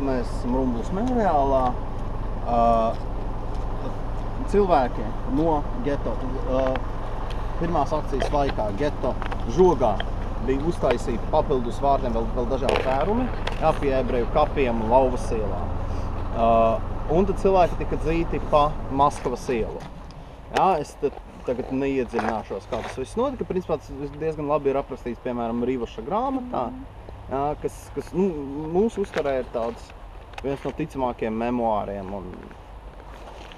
mēs esam Rumbulas memoriālā. Cilvēki no geto, pirmās akcijas laikā geto žogā bija uztaisīti papildus vārtiem vēl dažādi tērumi, pie ebreju kapiem un Lauvas ielā. Un tad cilvēki tika dzīti pa Maskavas ielu. Es tagad neiedziļināšos, kā tas viss notika. Principā tas diezgan labi ir aprakstīts, piemēram, Rīvaša grāmatā, kas mūsu uzturē ir tāds viens no ticamākiem memoāriem, un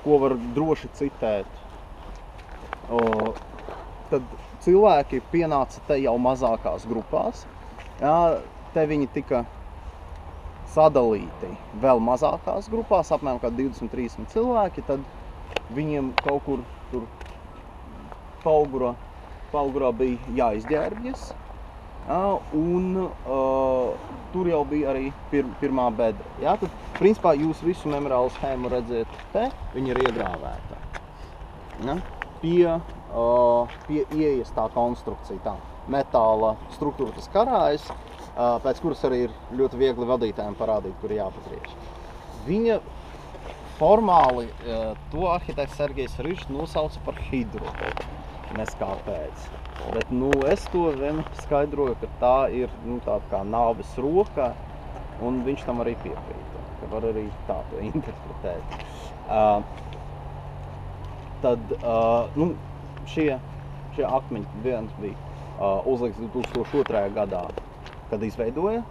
ko var droši citēt. Tad cilvēki pienāca te jau mazākās grupās. Te viņi tika sadalīti vēl mazākās grupās, apmēram kā 20-30 cilvēki. Tad viņiem kaut kur tur paugurā bija jāizģērbjas. Un tur jau bija arī pirmā bedra. Tad, principā, jūs visu memoriālu schēmu redzēt te, viņa ir iegrāvēta. Pie ieejas tā konstrukcija, tā metāla struktūra, tas karājas, pēc kuras arī ir ļoti viegli vadītājiem parādīt, kur jāpagriež. Viņa formāli to arhitekts Sergejs Rižs nosauca par hidru. Nes kāpēc. Bet es to skaidroju, ka tā ir tāda kā nāves roka, un viņš tam arī piekrīta, ka var arī tā to interpretēt. Tad šie akmeņi viens bija uzlikts 2002. gadā, kad izveidoja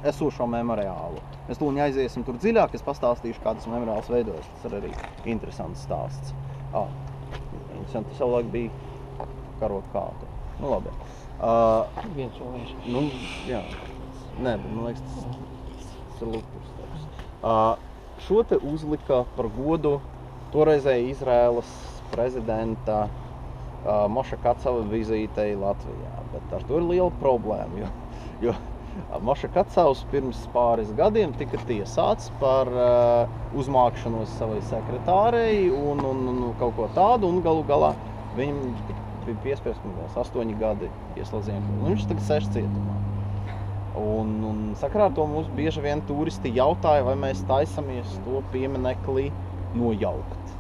esošo memoriālu. Mēs tūlīt aiziesim tur dziļāk, es pastāstīšu, kā tas memoriāls veidojas. Tas ir arī interesants stāsts. Tas savulaik bija karot kātu. Labi. Viens vēl viņš. Jā. Nē, bet man liekas, tas ir lukurs. Šo te uzlika par godu toreizēji Izraēlas prezidenta Moša Kacava vizītei Latvijā. Bet ar to ir liela problēma, jo Moša Kacavs pirms pāris gadiem tika tiesāts par uzmākšanos savai sekretārei un kaut ko tādu, un galu galā viņam bija piespiests 8 gadi ieslodzījumā, un viņš tagad 6 cietumā. Un sakarā ar to mums bieži vien turisti jautāja, vai mēs taisamies to pieminekli nojaukt.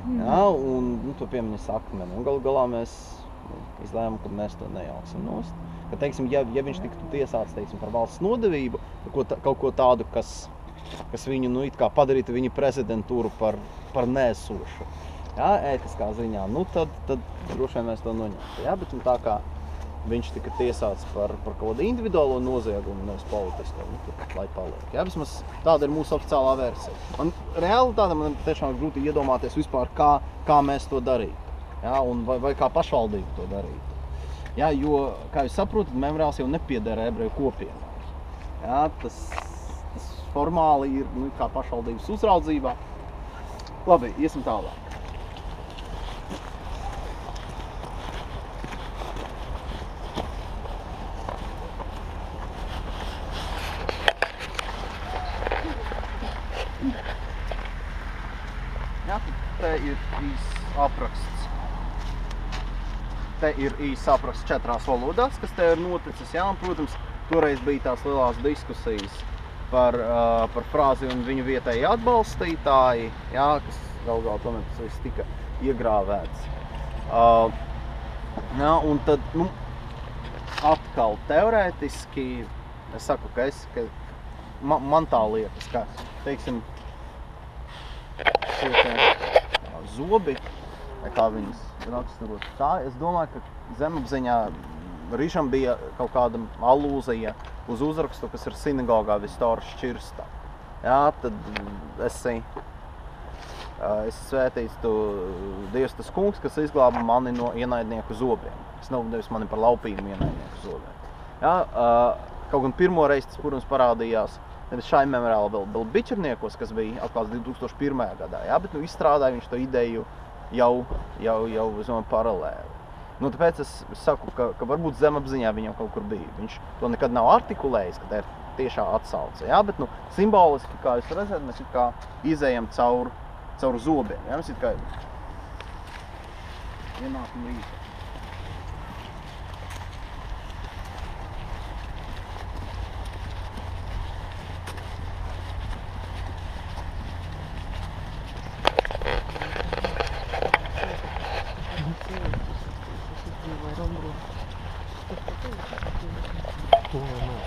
Un to piemiņas akmeni. Un galu galā mēs izlēmām, ka mēs to nejauksim nost. Ka, teiksim, ja viņš tiktu tiesāts, teiksim, par valsts nodevību, kaut ko tādu, kas viņu, it kā padarītu viņa prezidentūru par neesošu, ētiskā ziņā, tad droši vien mēs to noņemtu. Bet tā kā viņš tika tiesāts par kaut kādu individuālo noziegumu, nevis politisko, tad lai paliek. Vismaz tāda ir mūsu oficiālā versija. Un reāli tāda man tiešām grūti iedomāties vispār, kā mēs to darītu. Un vai kā pašvaldība to darītu. Jo, kā jūs saprotat, memoriāls jau nepieder ebreju kopienai. Tas formāli ir kā pašvaldības uzraudzībā. Labi, iesim tālāk. Te ir īsts apraksts. Te ir īsts apraksts 4 valodās, kas te ir noticis. Un, protams, toreiz bija tās lielās diskusijas par frāzi un viņu vietēji atbalstītāji, kas galvā tomēr tas viss tika iegrāvēts. Un tad, atkal teorētiski, es saku, ka man tā liekas, ka, teiksim, šie zobi, vai kā viņas raksturot tā, es domāju, ka zemapziņā Rižam bija kaut kāda alūzija uz uzrakstu, kas ir sinagogā Vistora šķirstā. Tad esi svētīts tu Dievs tas kungs, kas izglāba mani no ienaidnieku zobiem. Es nevis mani par laupījumu ienaidnieku zobiem. Kaut gan pirmo reizi tas, protams, parādījās nevis šai memoriāli vēl Bičerniekos, kas bija atklāts 2001. gadā, bet izstrādāja viņš to ideju jau paralēli. Tāpēc es saku, ka varbūt zemapziņā viņam kaut kur bija. Viņš to nekad nav artikulējis, ka tā ir tiešā atsauce. Bet simboliski, kā jūs redzat, mēs it kā izējam caur zobiem. Mēs it kā ienākam rītā. To nav.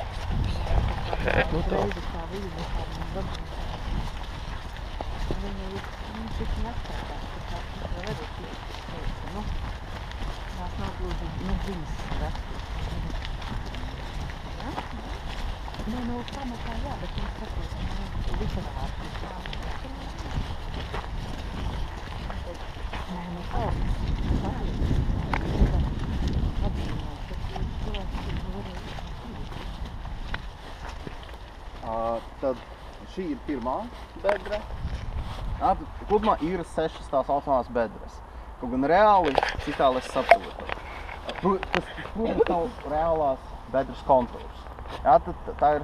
Nu tā. Viņa ir tik nestrādās, ka tā vēl arī teica, nu, tās nav gluži, nu, viņas vecības. Ja? Nē, nu, pamatā jā, bet viņš sakot, nu, literāti. Nē, nu, kaut. Tad šī ir pirmā bedre. Jā, kopumā ir 6 tās automās bedres. Kaut gan reāli, cik tālu es saprotu. Tas, protams, nav reālās bedres kontūrs. Jā, tad tā ir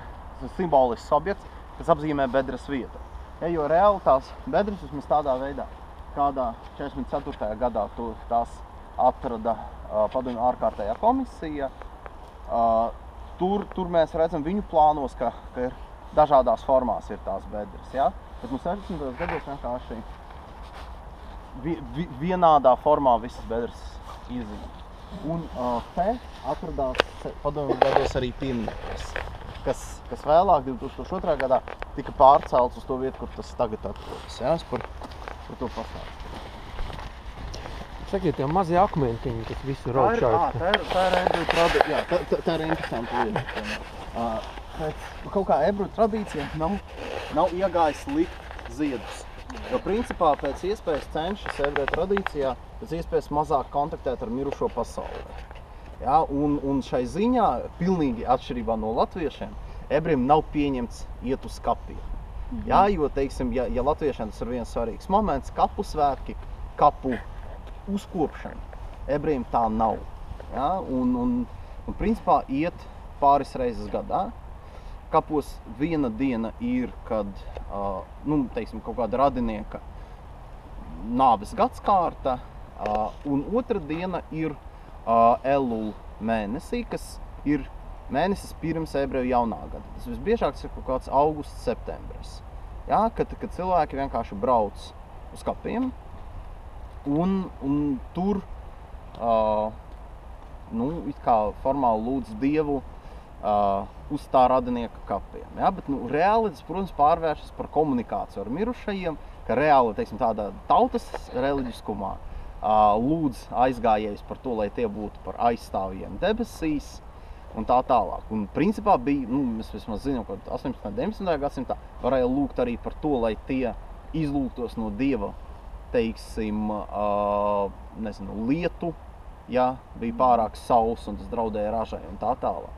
simbolisks objekts, kas apzīmē bedres vietu. Ja, jo reāli tās bedres vismaz tādā veidā, kādā 44. gadā tās atrada padomju ārkārtējā komisija, tur mēs redzam viņu plānos, ka ir dažādās formās ir tās bedres. Ja? Bet 60. gados vienkārši vienādā formā visas bedres izzīmē. Un te atradās padomju gados arī pieminieklis, kas vēlāk, 2002. gadā, tika pārcelts uz to vietu, kur tas tagad atrodas. Ja? Es par to pastāstu. Sakiet, tie mazie akmentiņi, kas visu raučājas. Tā ir interesanta lieta. Kaut kā ebreju tradīcija nav iegājis likt ziedus. Jo principā pēc iespējas cenšas ebreju tradīcijā pēc iespējas mazāk kontaktēt ar mirušo pasaulē. Ja, un šai ziņā, pilnīgi atšķirībā no latviešiem, ebrejiem nav pieņemts iet uz kapiem. Ja, jo, teiksim, ja latviešiem tas ir viens svarīgs moments, kapu svētki, kapu uzkopšana, ebrejiem tā nav. Ja, un principā iet pāris reizes gadā. Kapos viena diena ir, kad teiksim, kaut kāda radinieka nāves gadskārta, un otra diena ir Elul mēnesī, kas ir mēnesis pirms ebreju jaunā gada. Tas visbiežāk ir kaut kāds augusts, septembris. Ja, kad cilvēki vienkārši brauc uz kapiem, un tur it kā formāli lūdz Dievu uz tā radinieka kapiem. Ja? Bet reāli tas, protams, pārvēršas par komunikāciju ar mirušajiem, ka reāli, teiksim, tādā tautas reliģiskumā lūdz aizgājējus par to, lai tie būtu par aizstāvjiem debesīs un tā tālāk. Un principā bija, mēs vismaz zinām, ka 18. un 19. gadsimtā varēja lūgt arī par to, lai tie izlūgtos no Dieva, teiksim, lietu, ja bija pārāk sauss un tas draudēja ražai un tā tālāk.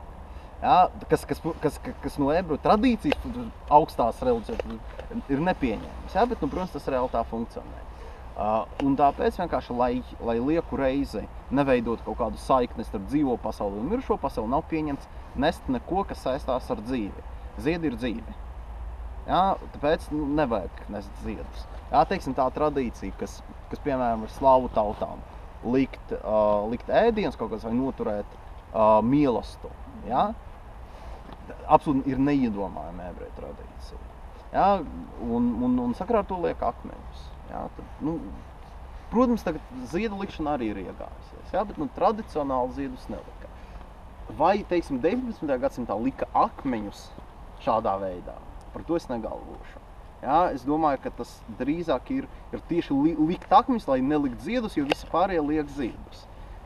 Ja, kas no ebreju tradīcijas augstās reliģijas ir nepieņēmums, ja, bet, protams, tas reāli tā funkcionē. Un tāpēc vienkārši, lai lieku reizi neveidot kaut kādu saikni starp dzīvo pasauli un mirušo pasauli, nav pieņemts nest neko, kas saistās ar dzīvi. Ziedi ir dzīvi. Ja, tāpēc nevajag nest ziedus. Ja, teiksim, tā tradīcija, kas piemēram, ir slāvu tautām, likt ēdienus kaut kāds vai noturēt mīlestību. Ja? Absolūti ir neiedomājama ebreju tradīcija. Ja? Un sakarā ar to liek akmeņus. Ja? Tad, protams, tagad ziedu likšana arī ir iegājusies, ja? Bet tradicionāli ziedus nelika. Vai, teiksim, 19. gadsimtā lika akmeņus šādā veidā? Par to es negalvošu. Ja? Es domāju, ka tas drīzāk ir tieši likt akmeņus, lai nelikt ziedus, jo visi pārējie liek ziedus.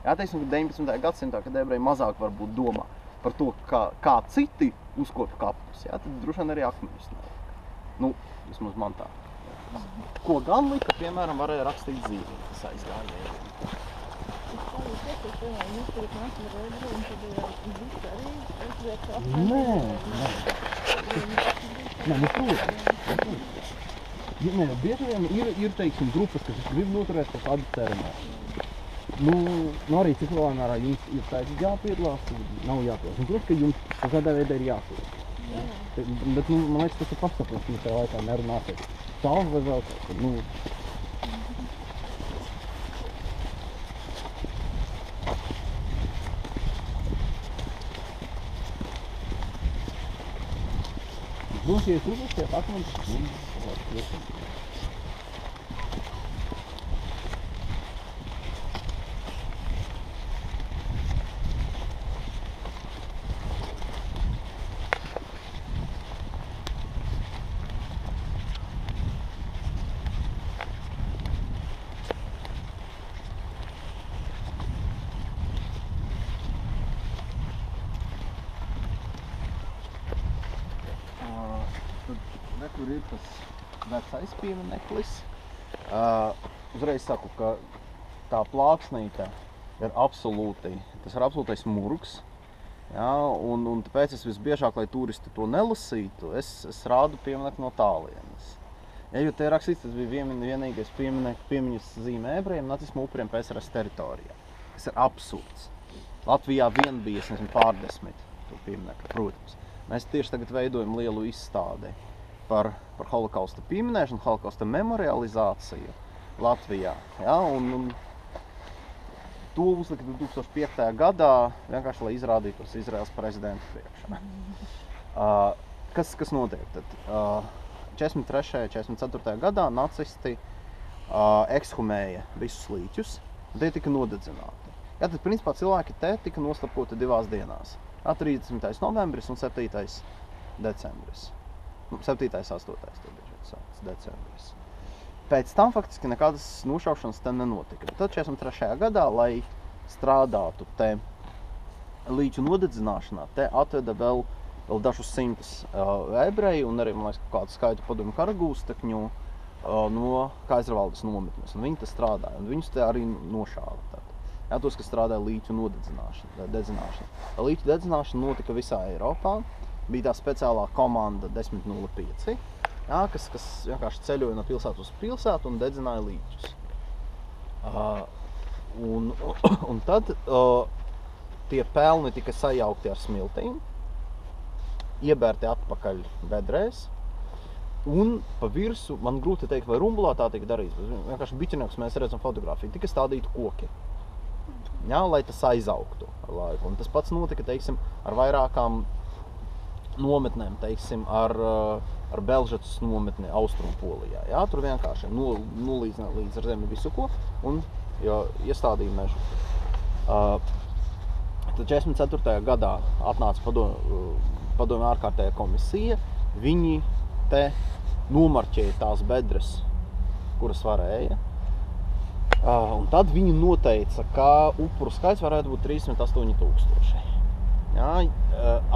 Ja? Teiksim, ka 19. gadsimtā, kad ebreji mazāk varbūt domā par to, kā citi uzkopja kapus, ja, tad droši vien arī akmeņus nelika. Vismaz man tā. Ko gan lika, piemēram, varēja rakstīt zīmē, kas aizgājēja. Nē, bieži vien ir, teiksim, grupas, kas grib noturēt par kādu ceremoniju. Arī cik lielā mērā jums ir jāpiedalās, nav jāpiedalās. Un, protams, ka jums kādā veidā ir jāpiedalās. Bet, man liekas, tas ir pasaprotams, jūs tajā laikā nerunāsiet. Tālāk vai vēl kaut kad, ja jūs rūpēsiet akmeņus, tur ir tas vecais piemineklis. Uzreiz saku, ka tā plāksnīte ir absolūtais murgs. Ja, un tāpēc es visbiežāk, lai turisti to nelasītu, es rādu pieminekli no tālienes. Ja, jo te rakstīts, tas bija vienīgais piemiņas zīme ebrejiem nacismu upuriem PSRS teritorijā. Tas ir absurds. Latvijā vien bija, es nezinu, pārdesmit to pieminekli, protams. Mēs tieši tagad veidojam lielu izstādi par holokausta pieminēšanu, holokausta memorializāciju Latvijā. Ja, un to uzlika 2005. gadā, vienkārši, lai izrādītos Izraels prezidenta priekšā. Kas notiek tad? 43. 44. gadā nacisti ekshumēja visus līķus, un tie tika nodedzināti. Ja, tad, principā, cilvēki te tika noslapkoti 2 dienās. 30. novembris un 7. decembris. 7. 8. decembris. Pēc tam faktiski nekādas nošaušanas te nenotika. Tad 43. gadā, lai strādātu te līķu nodedzināšanā, te atveda vēl dažus simtus ebreju un arī, man liekas, kādu skaitu padomju karagūstekņu no Kaizervaldes nometnes. Un viņi te strādāja, un viņus te arī nošāva. Jā, tos, kas strādāja līķu dedzināšanu. Līķu dedzināšana notika visā Eiropā. Bija tā speciālā komanda 1005, jā, kas vienkārši ceļoja no pilsētu uz pilsētu un dedzināja līķus. Un tad tie pelni tika sajaukti ar smiltīm, iebērti atpakaļ bedrēs, un pa virsu, man grūti teikt, vai rumbulā tā tika darīts, bet vienkārši biķernieks mēs redzam fotografiju, tika stādīti koki. Jā, lai tas aizaugtu ar laiku. Un tas pats notika, teiksim, ar vairākām nometnēm, teiksim, ar Belžetas nometni Austrumpolijā. Jā, tur vienkārši nulīdzina līdz ar zemi visu ko un iestādīja mežu. Tad 44. gadā atnāca padomju ārkārtējā komisija. Viņi te nomarķēja tās bedres, kuras varēja. Un tad viņi noteica, ka upuru skaits varētu būt 308 000. Jā,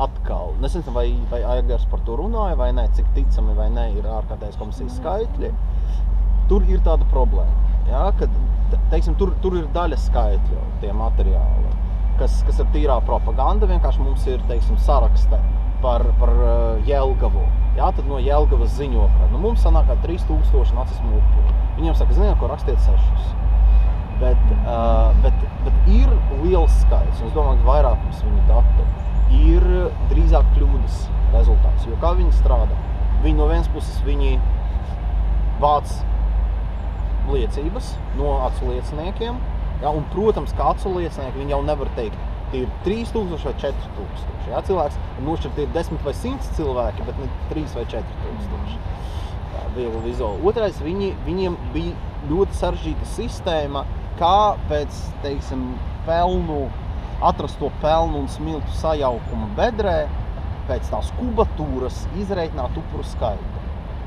atkal, nezinu, vai Aigars par to runāja vai nē, cik ticami vai nē ir ārkārtējas komisijas skaitļi. Tur ir tāda problēma, jā, kad, teiksim, tur ir daļa skaitļu, tie materiāli, kas ir tīrā propaganda, vienkārši mums ir, teiksim, sarakste par Jelgavu. Jā, tad no Jelgavas ziņo, ka mums sanāk 3000 nacismu upuri. Viņiem saka, ziniet, ko rakstiet 6. Bet ir liels skaits, un es domāju, ka vairākums viņu datu ir drīzāk kļūdas rezultāts, jo kā viņi strādā? Viņi no vienas puses viņi vāc liecības no aculieciniekiem, ja, un, protams, kā aculiecinieki viņi jau nevar teikt, tie ir 3000 vai 4000. Ja, cilvēks nošķirt ir 10 vai 100 cilvēki, bet ne 3 vai 4000. Viegli vizuāli. Otrais, viņiem bija ļoti sarežģīta sistēma, kā pēc, teiksim, atrasto pelnu un smiltu sajaukumu bedrē, pēc tās kubatūras izreikināt upuru skaitu.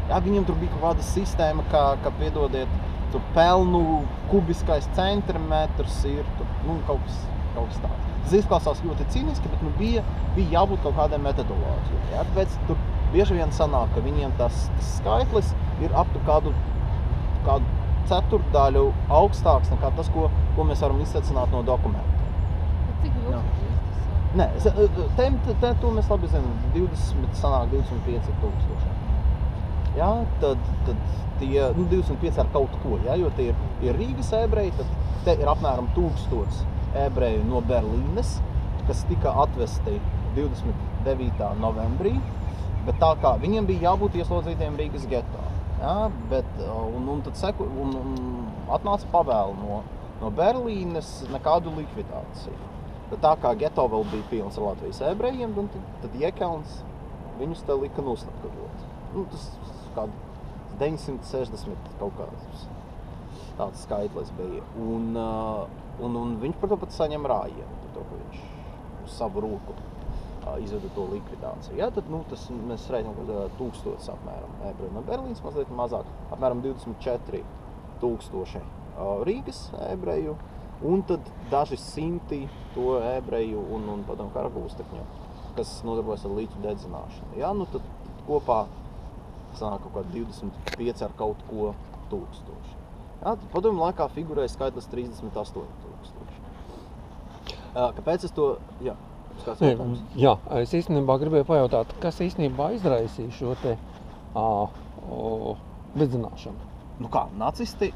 Ja, viņiem tur bija kaut kāda sistēma, kā piedodiet, tur pelnu kubiskais centimetrs ir tur, kaut kas tāds. Tas izklausās ļoti cīniski, bet bija jābūt kaut kādai metodoloģijai. Ja? Tāpēc tur bieži vien sanāk, ka viņiem tas skaitlis ir ap kādu ceturtdaļu augstāks nekā tas, ko mēs varam izsecināt no dokumentiem. Cik ilgi tas? Nē, to mēs labi zinām, 25 000. Jā, tad tie 25 ar kaut ko, ja, jo tie ir Rīgas ebreji, tad te ir apmēram 1000 ebreju no Berlīnes, kas tika atvesti 29. novembrī, bet tā kā viņiem bija jābūt ieslodzītiem Rīgas getā. Ja, un tad atnāca pavēle no Berlīnes nekādu likvidāciju. Bet tā kā geto vēl bija pilns ar Latvijas ebrejiem, tad Iekelns viņus te lika noslapkavot. Tas kādi 960 kaut kāds tāds skaitlis bija. Un viņš par to pat saņem rājienu, par to, ka viņš uz savu roku izveda to likvidāciju. Ja, tad mēs rēķinām, ka 1000 apmēram ebreju no Berlīnas, mazliet mazāk, apmēram 24 000 Rīgas ebreju, un tad daži simti to ebreju un karagūstekņu, kas nodarbojas ar līķu dedzināšanu. Ja, tad kopā sanāk kaut kādi 25 ar kaut ko tūkstoši. Jā, tad padomju laikā figurēja skaitlis 38 tūkstoši. Kāpēc es to, jā, kāds jautājums? Jā, es īstenībā gribēju pajautāt, kas īstenībā izraisīja šo te dedzināšanu? Nu kā, nacisti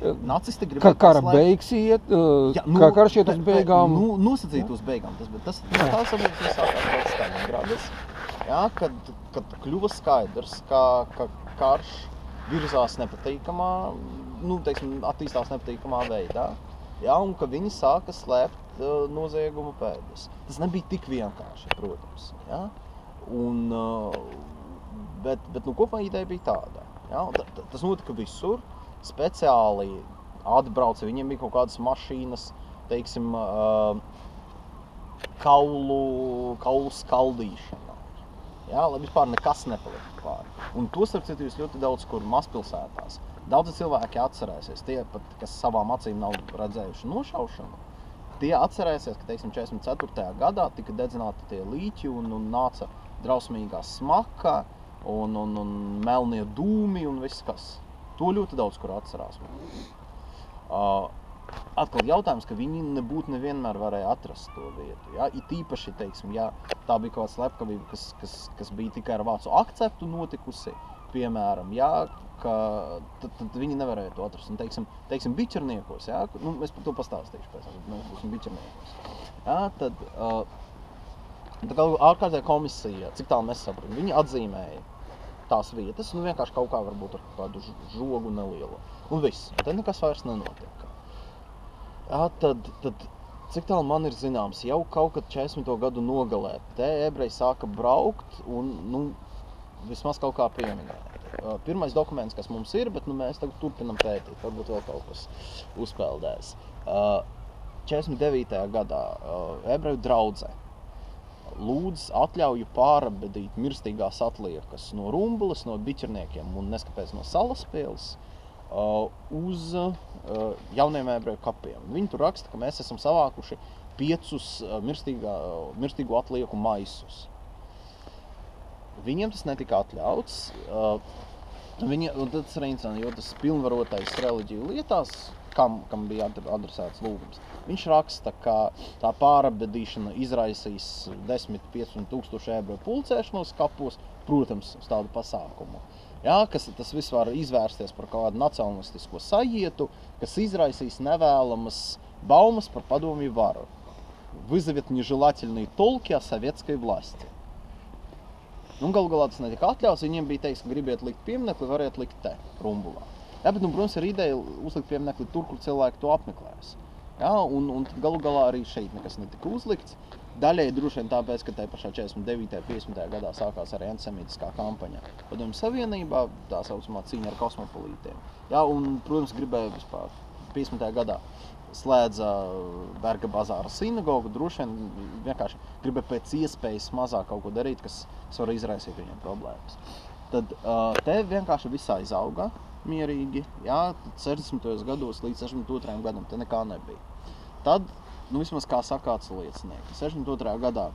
gribēja Kara beigas iet, kā karš iet uz beigām? Nosacīt uz beigām, tas varbūt sākās pēc Staļingradas, jā, kad kļuva skaidrs, ka karš virzās nepatīkamā, attīstās nepatīkamā veidā, jā, un ka viņi sāka slēpt nozieguma pēdas. Tas nebija tik vienkārši, protams, jā, un, bet kopumā ideja bija tāda, jā, un tas notika visur. Speciāli atbrauca, viņiem bija kaut kādas mašīnas, teiksim, kaulu skaldīšana. Jā, lai vispār nekas nepalika klāt. Un to starp citu jūs ļoti daudz kur mazpilsētās. Daudzi cilvēki atcerēsies, tie pat, kas savām acīm nav redzējuši nošaušanu, tie atcerēsies, ka, teiksim, 44. gadā tika dedzināti tie līķi un nāca drausmīgā smaka un melnie dūmi un viss kas. To ļoti daudz, kur atcerās. Atkal jautājums, ka viņi nevienmēr varēja atrast to vietu. Ja? It īpaši, teiksim, ja tā bija kaut kāda slepkavība, kas bija tikai ar vācu akceptu notikusi, piemēram, ja, tad viņi nevarēja to atrast. Un, teiksim biķerniekos, ja? Es par to pastāstīšu pēc, mēs būsim biķerniekos. Ja? Tad ārkārtējā komisija, cik tālu mēs saprotam, viņi atzīmēja tās vietas, vienkārši kaut kā varbūt ar kādu žogu nelielu. Un viss, te nekas vairs nenotiek. Jā, tad cik tālu man ir zināms, jau kaut kad 40. gadu nogalē, te ebreji sāka braukt un, vismaz kaut kā pieminēt. Pirmais dokuments, kas mums ir, bet mēs tagad turpinam pētīt, varbūt vēl kaut kas uzpeldēs. 49. gadā ebreju draudze lūdz atļauju pārabedīt mirstīgās atliekas no Rumbulas, no biķerniekiem un neskapēc no Salaspils uz jauniem ebreju kapiem. Viņi tur raksta, ka mēs esam savākuši 5 mirstīgo atlieku maisus. Viņiem tas netika atļauts. Un tas ir interesanti, jo tas pilnvarotais reliģiju lietās, kam bija adresēts lūgums. Viņš raksta, ka tā pārabedīšana izraisīs 10-15 tūkstoši ebreju pulcēšanos kapos, protams, uz tādu pasākumu. Jā, tas viss var izvērsties par kādu nacionalistisko sajietu, kas izraisīs nevēlamas baumas par padomju varu. Вызовет нежелательные толки о советской власти. Galu galā tas netika atļauts, viņiem bija teiks, ka gribiet likt pieminekli, variet likt te, Rumbulā. Jā, bet, protams, ir ideja uzlikt pieminekli tur, kur cilvēki to apmeklēs. Jā, un galu galā arī šeit nekas netika uzlikts. Daļai droši vien tāpēc, ka tajā pašā 49. 50. gadā sākās arī antisemītiskā kampaņa Padomju Savienībā, tā saucamā cīņa ar kosmopolītiem. Jā, un, protams, gribēja vispār 50. gadā slēdza Berga bazāra sinagogu, droši vien vienkārši gribēja pēc iespējas mazāk kaut ko darīt, kas var izraisīt viņiem problēmas. Tad te vienkārši visā izauga mierīgi, jā, 60. gados līdz 62. gadam te nekā nebija. Tad, vismaz kā saka kāds liecinieki, 62. gadā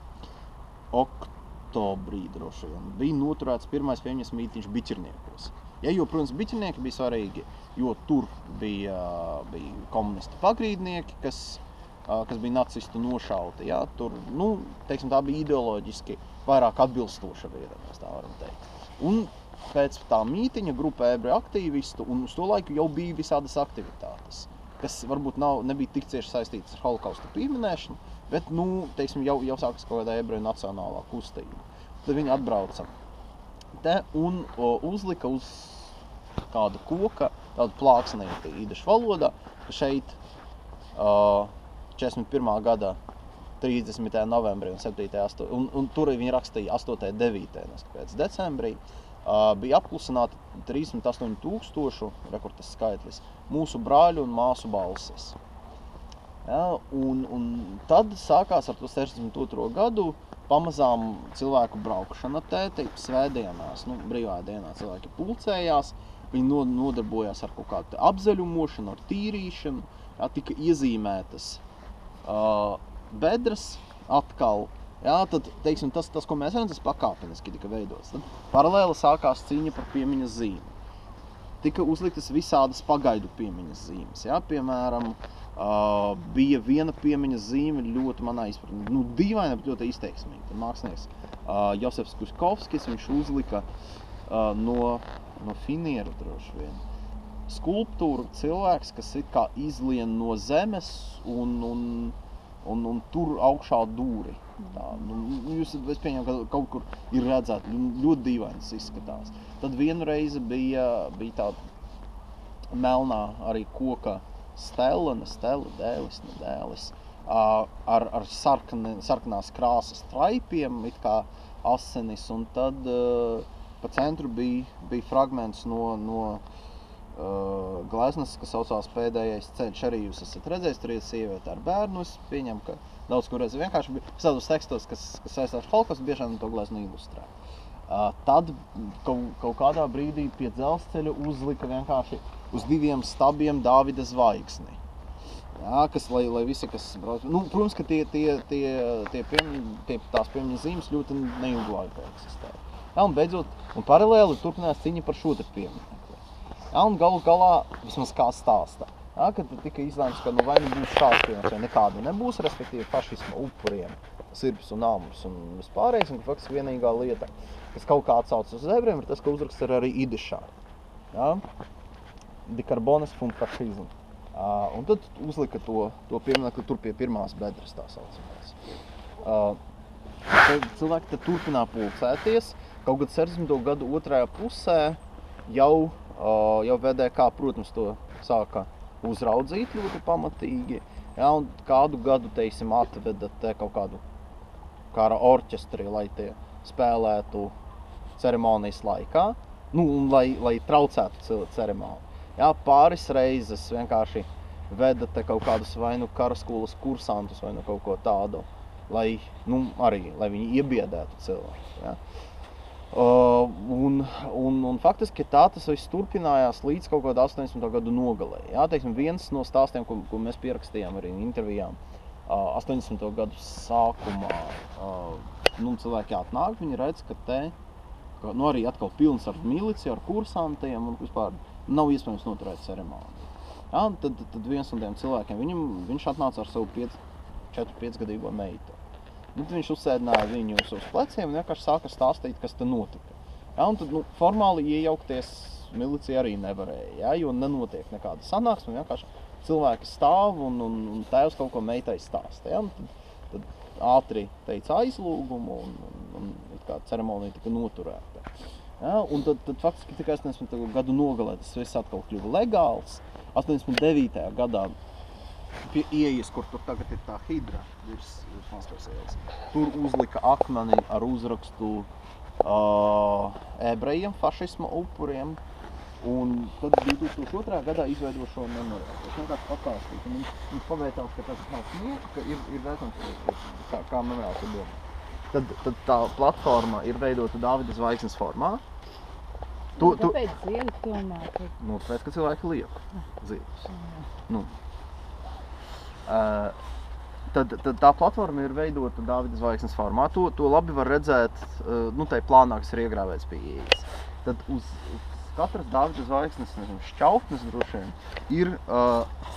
oktobrī droši vien bija noturēts pirmais piemiņas mītiņš biķerniekos. Ja, jo, protams, biķernieki bija svarīgi, jo tur bija komunisti pagrīdnieki, kas bija nacistu nošauti. Ja, tur, teiksim, tā bija ideoloģiski vairāk atbilstoša vieta, mēs tā varam teikt. Un pēc tā mītiņa grupa ebreju aktīvistu, un uz to laiku jau bija visādas aktivitātes, kas varbūt nebija tik cieši saistītas ar holokausta pieminēšanu, bet, teiksim, jau sākas kaut kādā ebreju nacionālā kustība. Tad viņi atbrauca te un uzlika uz kāda koka, tādu plāksnīti īdešu valodā, ka šeit 41. gada 30. novembrī un 7. un tur viņi rakstīja 8. 9. pēc decembrī, bija apklusināti 38,000, rekords skaitlis, mūsu brāļu un māsu balsis. Ja, un tad sākās ar to 62. gadu pamazām cilvēku braukšana te, svētdienās, brīvā dienā cilvēki pulcējās, viņi nodarbojās ar kaut kādu apzaļumošanu, ar tīrīšanu, ja, tika iezīmētas bedres atkal, Jā, tad, teiksim, tas, ko mēs redzam, tas pakāpeniski tika veidots. Tad paralēli sākās cīņa par piemiņas zīmi. Tika uzliktas visādas pagaidu piemiņas zīmes. Jā, piemēram, bija viena piemiņas zīme ļoti manā izpratnē, dīvaina, bet ļoti izteiksmīga. Tad mākslinieks Josefs Kuskovskis, viņš uzlika no finieru droši vien skulptūru cilvēks, kas it kā izlien no zemes un tur augšā dūri. Tā, es pieņemu, ka kaut kur ir redzēt, ļoti dīvains izskatās. Tad vienu reizi bija tāda melnā arī koka stela, dēlis, ar sarkanās krāsas traipiem, it kā asinis, un tad pa centru bija fragments no gleznas, kas saucās Pēdējais ceļš. Arī jūs esat redzējis, tur ir sieviete ar bērnu. Es pieņemu, ka daudz kur reizi vienkārši bija tādos tekstos, kas saistās ar holokaustu, bieži vien to gleznu ilustrē. Tad kaut kādā brīdī pie dzelzceļa uzlika vienkārši uz 2 stabiem Dāvida zvaigzni. Jā, kas, lai visi, kas brauc... protams, ka tās piemiņas zīmes ļoti neilgu laiku eksistē. Jā, un beidzot, un paralēli turpinās cīņa par šo te pieminiekli. Jā, un galu galā, vismaz kā stāsta, jā, kad tika izlēmts, ka vai būs šāds piemērs, vai nekāda nebūs, respektīvi fašisma upuriem, sirbs un āmurs un vispārējais, un faktiski vienīgā lieta, kas kaut kā atsaucas uz ebrejiem, ir tas, ka uzraksts ir arī idešā. Jā, Dikarbonas un fašizmu. Un tad uzlika to pieminekli tur pie pirmās bedres, tā saucamais. Cilvēki tad turpinā pulcēties, kaut kad 60. gadu otrajā pusē jau VDK, protams, to sāka uzraudzīt ļoti pamatīgi. Jā, un kādu gadu, teiksim, atveda te kaut kādu kara orķestri, lai tie spēlētu ceremonijas laikā, un lai traucētu ceremoniju. Jā, pāris reizes vienkārši veda te kaut kādus vai karaskolas kursantus vai kaut ko tādu, lai viņi iebiedētu cilvēku. Jā. Un faktiski tā tas viss turpinājās līdz kaut kādā 80. gadu nogalē. Jā, teiksim, viens no stāstiem, ko mēs pierakstījām arī intervijām 80. gadu sākumā, cilvēki atnāk, viņi redz, ka te arī atkal pilns ar miliciju, ar kursantiem un vispār nav iespējams noturēt ceremoniju. Jā, tad viens no tiem cilvēkiem, viņš atnāca ar savu 4-5 gadīgo meitu. Tad viņš uzsēdināja viņu uz pleciem un vienkārši sāka stāstīt, kas te notika. Jā, un tad formāli iejaukties milicija arī nevarēja, jā, jo nenotiek nekāda sanāksme, vienkārši cilvēki stāv un tēvs kaut ko meitai stāsta. Jā, tad ātri teica aizlūgumu un kā ceremonija tika noturēta. Jā, un tad faktiski tikai 80. gadu nogalē tas viss atkal kļuva legāls. 89. gadā pie ieejas, kur tur tagad ir tā hidra, virs Maskavas ieejas. Tur uzlika akmeni ar uzrakstu ebrejiem, fašisma upuriem, un tad 2002. gadā izveido šo memoriālu. Es vienkārši pakāstīju, un viņš pavētās, ka tas nav sniega, ka ir redzams, kā memoriāls ir domāts. Tad tā platforma ir veidota Dāvida zvaigznes formā. Kāpēc ziedi tomā? Tāpēc, ka cilvēki liek ziedus. Tad tā platforma ir veidota Dāvida zvaigznes formā. To labi var redzēt, tai plānā, kas ir iegrāvēts pie ieejas. Tad uz katras Dāvida zvaigznes šķautnes droši vien ir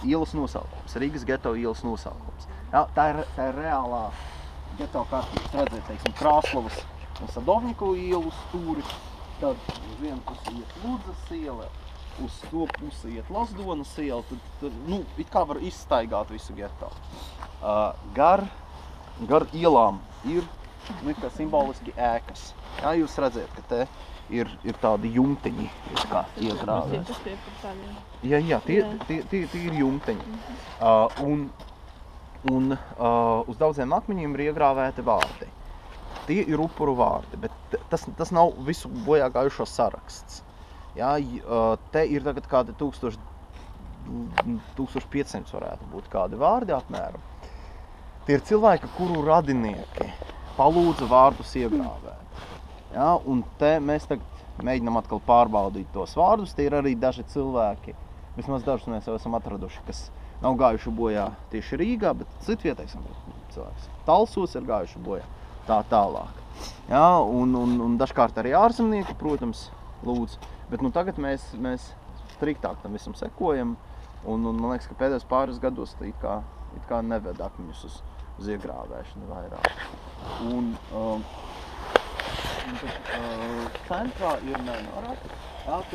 ielas nosaukums, Rīgas geto ielas nosaukums. Jā, tā ir reālā geto kārtība. Redzēt, teiksim, Krāslavas un Sadovņikovu ielu stūris, tad uz vienu pusi iet Ludzas iela, uz to pusi iet Lazdonas iela, tad it kā var izstaigāt visu geto. Gar ielām ir simboliski ēkas. Jā, jūs redzēt, ka te ir tādi jumtiņi, kā iegrāvēti. Jā, tie ir jumtiņi. Un uz daudziem akmeņiem ir iegrāvēti vārdi. Tie ir upuru vārdi, bet tas nav visu bojā gājušo saraksts. Jā, te ir tagad kādi 1500 varētu būt kādi vārdi apmēram. Tie ir cilvēki, kuru radinieki palūdza vārdus iegrāvēt. Jā, un te mēs tagad mēģinām atkal pārbaudīt tos vārdus. Tie ir arī daži cilvēki, vismaz dažus mēs jau esam atraduši, kas nav gājuši bojā tieši Rīgā, bet citvietā, cilvēks Talsos ir gājuši bojā. tā tālāk. Jā, un dažkārt arī ārzemnieki, protams, lūdz. Bet nu, tagad mēs striktāk tam visam sekojam. Un man liekas, ka pēdējos pāris gados it kā neved akmeņus uz iegrāvēšanu vairāk. Centrā ir Menora, kas